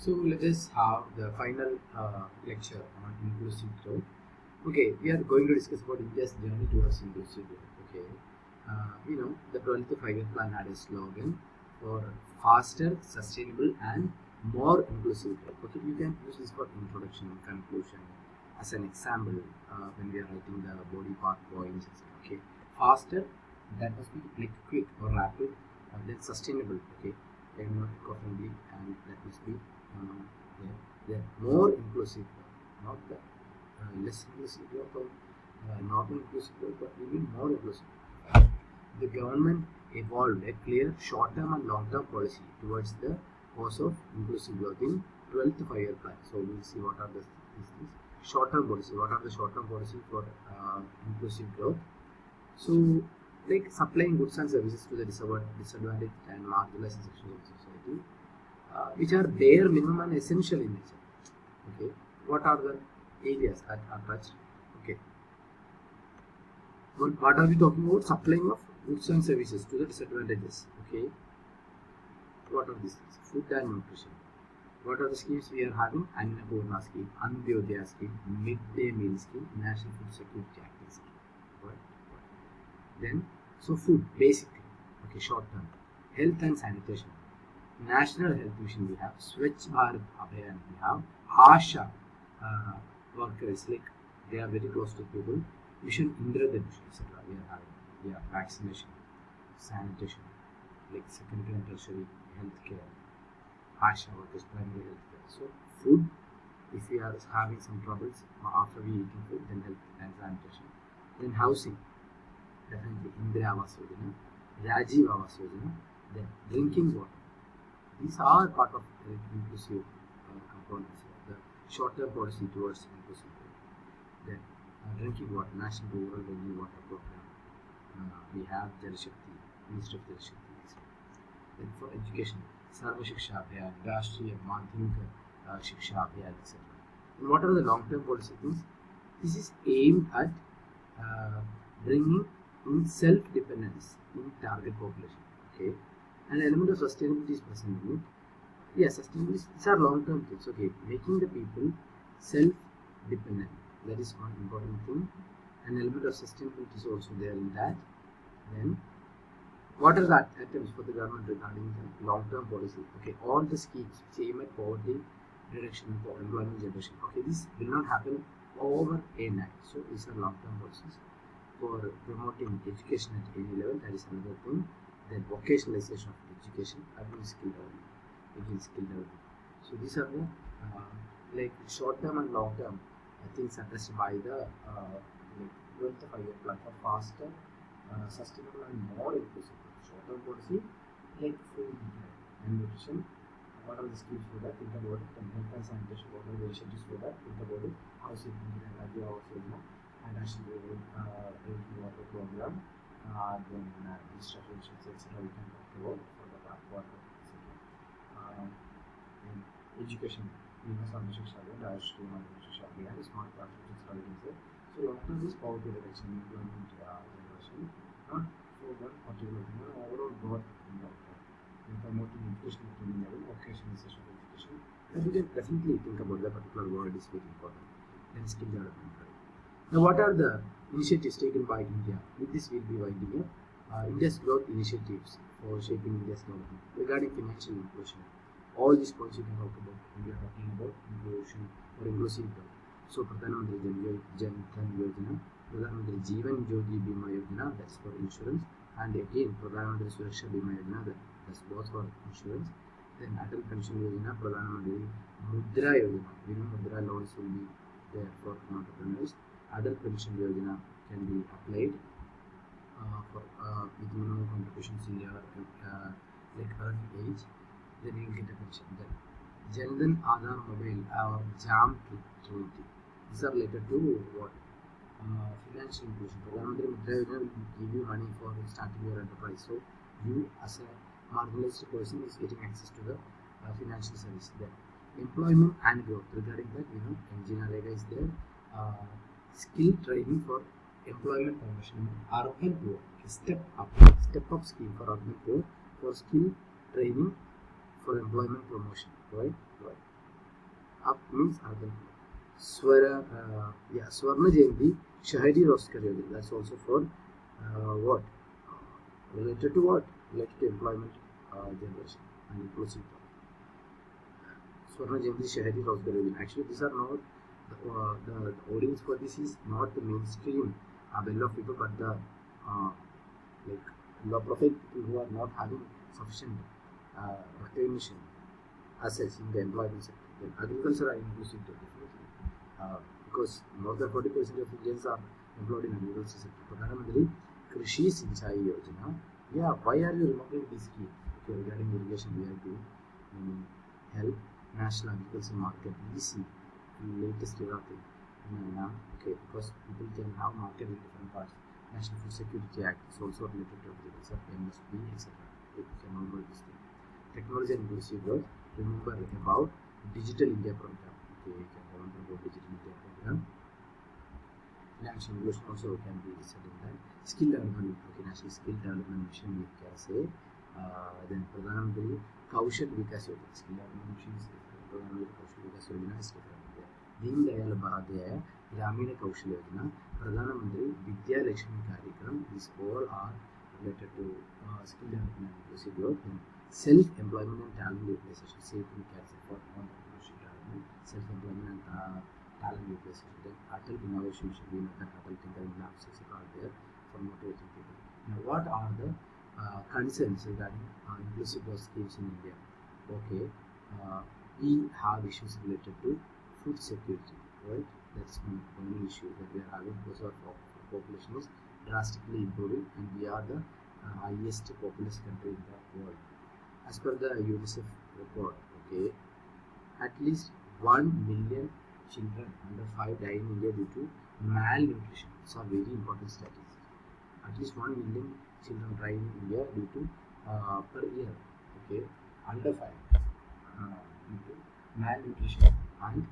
So let us have the final lecture on inclusive growth. Okay, we are going to discuss about India's journey towards inclusive growth. Okay, the 12th five-year plan had a slogan for faster, sustainable, and more inclusive growth. Okay, you can use this for introduction and conclusion as an example when we are writing the body part points. Okay, faster, that must be like quick or rapid, then sustainable. Okay, and not eco-friendly, and that must be the more inclusive, not the less inclusive growth or not inclusive growth, but even more inclusive. The government evolved a clear short-term and long-term policy towards the cause of inclusive growth in 12th five-year plan. So we will see what are the short-term policy. What are the short-term policy for inclusive growth? So, like supplying goods and services to the disadvantaged and marginalized sections of society, which are bare minimum and essential in nature. Okay, what are the areas that are touched? Okay, what are we talking about? Supplying of goods and services to the disadvantages. Okay, what are these things? Food and nutrition. What are the schemes we are having? Annapurna scheme, Antyodaya scheme, midday meal scheme, National Food Security Act scheme. Right? Then, so food, basic thing. Okay, short term. Health and sanitation. National Health Mission we have, Swachh Bharat Abhiyan we have, Asha workers, like they are very close to people, Mission Indradhanush, etc. we are having, yeah, vaccination, sanitation, like secondary and tertiary healthcare, Asha workers, primary healthcare. So food, if we are having some troubles after we eating food, then health and sanitation. Then housing, definitely Indira Awas Yojana, Rajiv Awas Yojana, then drinking water. These are part of the inclusive components of the short-term policy towards inclusive growth. Then drinking water, National Rural Drinking Water Program. We have Jal Shakti, Ministry of Jal Shakti. Then for education, Sarva Shiksha Abhiyan, Rashtriya Madhyamika Shiksha Abhiyan, etc. And what are the long-term policy things? This is aimed at bringing in self-dependence in target population. Okay. An element of sustainability is present in it. Yes, sustainability, these are long-term things. Okay, making the people self-dependent, that is one important thing. An element of sustainability is also there in that. Then, what are the attempts for the government regarding the long-term policy? Okay, all the schemes which aim at poverty reduction and employment generation. Okay, this will not happen over a night. So these are long-term policies for promoting education at any level. That is another thing. Then vocationalization of education, again skill development. So these are the like short-term and long-term things addressed by the like 12th five-year plan for faster, sustainable, and more inclusive. Short-term policy like food and nutrition. What are the schemes for that? Think about it. And health and sanitation. What are the initiatives for that? Think about it. Housing, Rajiv Awas Yojana, and National Rural Drinking Water Program. Then distributions, etc. we can talk about for the water, etc. In education, Sarva Shiksha Abhiyan, Rashtriya Madhyamika Shiksha Abhiyan, smart class, etc. we can say. So long-term is poverty reduction, employment generation, not for one particular thing, but overall growth in long-term. In promoting education at any level, vocationalization of education, and you can definitely think about the particular word is very important. Then skill development. Now, what are the initiatives taken by India? With this, we'll be winding up. India's growth initiatives for shaping India's development. Regarding financial inclusion, all these points you can talk about when we are talking about inclusion or inclusive growth. So, Pradhan Mantri Jan Dhan Yojana, Pradhan Mantri Jeevan Jyoti Bima Yojana, that's for insurance, and again Pradhan Mantri Suraksha Bima Yojana, that's both for insurance. Then Atal Pension Yojana, Pradhan Mantri Mudra Yojana, Mudra loans will be there for entrepreneurs. Adult pension yojana can be applied for with minimum contributions in your like early age. Then you will get a pension. Then Jan Dhan Aadhaar Mobile or JAM 20. These are related to what financial inclusion. Pradhan Mantri Mudra Yojana will give you money for starting your enterprise. So you as a marginalized person is getting access to the financial service. Then employment and growth. Regarding that, NGNREGA is there. Skill training for employment promotion, urban poor, step up scheme for urban poor for skill training for employment promotion, right? Up means other. Swarna Jayanti, Shahidi Roster Yojana. That's also for what? Related to what? Related to employment generation and inclusive. Swarna Jayanti, Shahidi Roster Yojana. Actually, these are not the audience for this is not the mainstream well of people, but the like low profile people who are not having sufficient recognition as such in the employment sector. Then agriculture are inclusive definitely because more than 40% of Indians are employed in agriculture sector. Pradhan Mantri Krishi Sinchai Yojana. Yeah, why are you remembering this scheme? Okay, regarding irrigation, we have to help national agriculture market EC latest era thing. Okay, because people can have market in different parts. National Food Security Act is also related to agriculture, MSP, etc. You can remember this thing. Technology and inclusive growth. Remember about Digital India program. Okay, you can remember about Digital India program. National inclusion also can be listed in that. Skill development. Okay, National Skill Development Mission we can say. Then Pradhan Mantri Kaushal Vikas Yojana. Skill development mission is different. Pradhan Mantri Kaushal Vikas Yojana is different. Deen Dayal Upadhyaya Gramina Kaushal Yojana, Pradhan Mantri Vidya Lakshmi Karyagram. These all are related to skill development and inclusive growth. Self-employment and talent utilization. Same thing can say for entrepreneurship development, self-employment and talent utilization. Then Atal Innovation Mission, we know that Atal Tinkering Labs are there for motivating people. Now, what are the concerns regarding inclusive growth schemes in India? Okay, we have issues related to food security, right? That's the only issue that we are having because our population is drastically improving and we are the highest populous country in the world. As per the UNICEF report, okay, at least 1 million children under 5 die in India due to malnutrition. It's a very important statistic. At least 1 million children die in India due to per year, okay, under 5 due to malnutrition and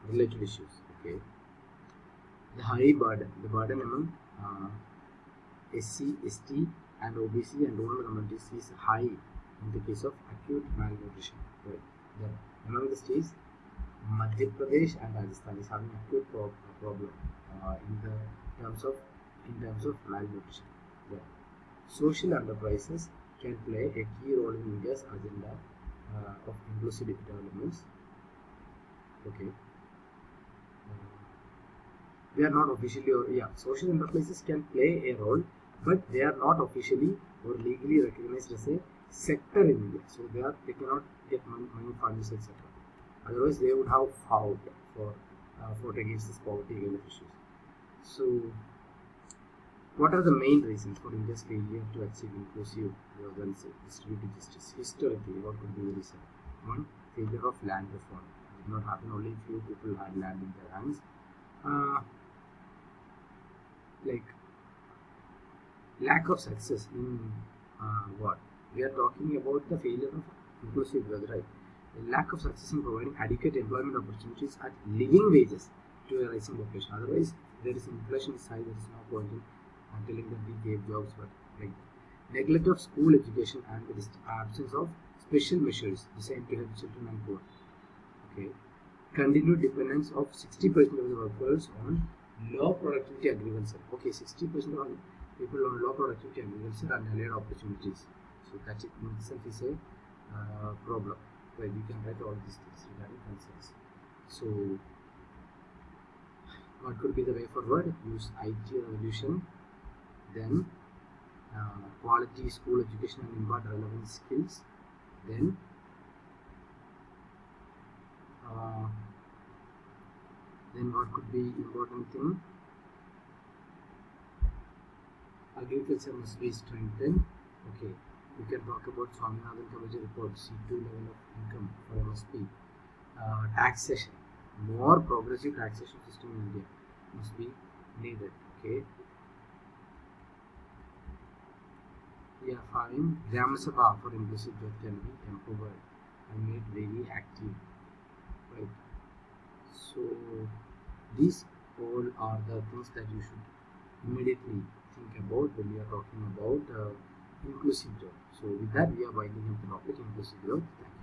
related issues. Okay, the high burden, among SC, ST, and OBC and rural communities is high in the case of acute malnutrition. Right. Then among the states, Madhya Pradesh and Rajasthan is having acute problem in terms of malnutrition. Then social enterprises can play a key role in India's agenda of inclusive developments. Okay, they are not officially social enterprises can play a role, but they are not officially or legally recognized as a sector in India. So they cannot get money funds, etc. Otherwise, they would have fought against this poverty related issues. So, what are the main reasons for India's failure to achieve inclusive distributed justice? Historically, what could be the reason? One, failure of land reform. It did not happen. Only few people had land in their hands. Lack of success in what? We are talking about the failure of inclusive growth, right? The lack of success in providing adequate employment opportunities at living wages to a rising population. Otherwise, there is inflation is high. There is no point in telling that we gave jobs, but like neglect of school education and the absence of special measures designed to help children and poor. Okay, continued dependence of 60% of the workers on low productivity agriculture. Okay, 60% of people on low productivity agriculture and allied opportunities. So that in itself is a problem. Right, you can write all these things regarding concerns. So, what could be the way forward? Use IT revolution, then quality school education and impart relevant skills, then what could be important thing? Agriculture must be strengthened. Okay, we can talk about Swaminathan Committee report, C2 level of income for MSP. Taxation, more progressive taxation system in India must be needed. Okay. Yeah, fine. Gram Sabha for inclusive growth can be empowered and made very active. Right. So these all are the things that you should immediately think about when we are talking about inclusive growth. So with that, we are winding up the topic inclusive growth. Thank you.